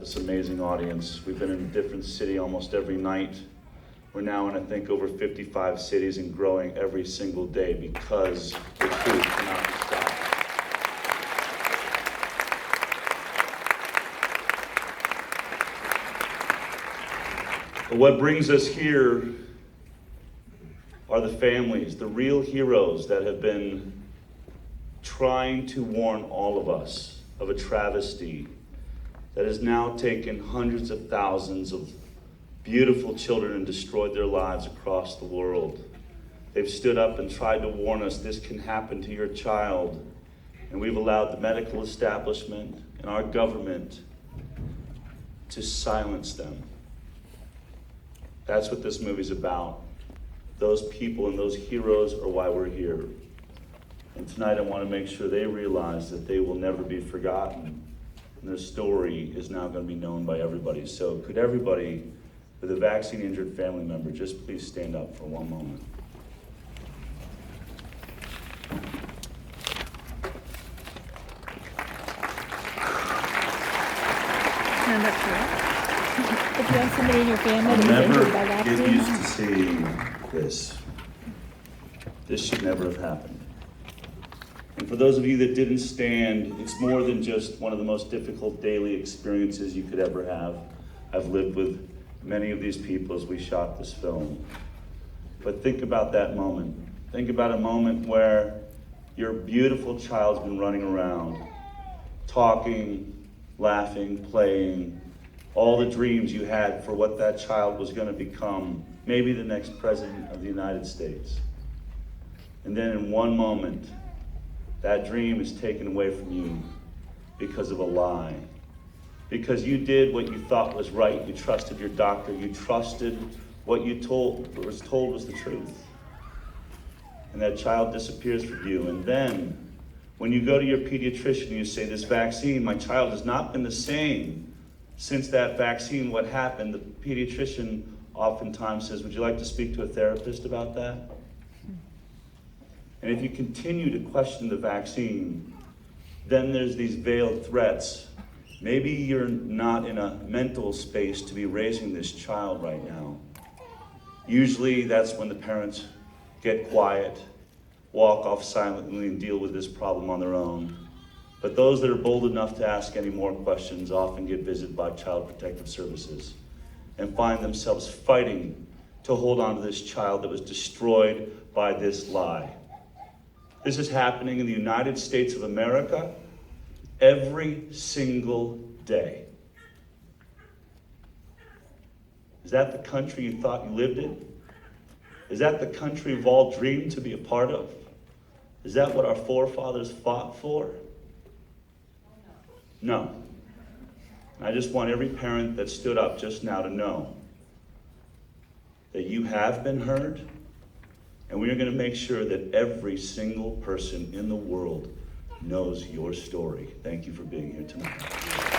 this amazing audience. We've been in a different city almost every night. We're now in, I think, over 55 cities and growing every single day because the truth cannot be stopped. But what brings us here are the families, the real heroes that have been trying to warn all of us of a travesty that has now taken hundreds of thousands of beautiful children and destroyed their lives across the world. They've stood up and tried to warn us this can happen to your child, and we've allowed the medical establishment and our government to silence them. That's what this movie's about. Those people and those heroes are why we're here. And tonight I want to make sure they realize that they will never be forgotten. And their story is now going to be known by everybody. So could everybody with a vaccine-injured family member just please stand up for one moment. Stand up for it. If you have somebody in your family I'll that is never injured by get vaccine, used to seeing this. This should never have happened. And for those of you that didn't stand, it's more than just one of the most difficult daily experiences you could ever have. I've lived with many of these people as we shot this film. But think about that moment. Think about a moment where your beautiful child's been running around, talking, laughing, playing, all the dreams you had for what that child was going to become, maybe the next president of the United States. And then in one moment, that dream is taken away from you because of a lie. Because you did what you thought was right. You trusted your doctor. You trusted what you was told was the truth. And that child disappears from you. And then when you go to your pediatrician, you say, this vaccine, my child has not been the same since that vaccine. What happened? The pediatrician oftentimes says, would you like to speak to a therapist about that? And if you continue to question the vaccine, then there's these veiled threats. Maybe you're not in a mental space to be raising this child right now. Usually that's when the parents get quiet, walk off silently and deal with this problem on their own. But those that are bold enough to ask any more questions often get visited by Child Protective Services and find themselves fighting to hold on to this child that was destroyed by this lie. This is happening in the United States of America every single day. Is that the country you thought you lived in? Is that the country we've all dreamed to be a part of? Is that what our forefathers fought for? No. I just want every parent that stood up just now to know that you have been heard, and we are going to make sure that every single person in the world knows your story. Thank you for being here tonight.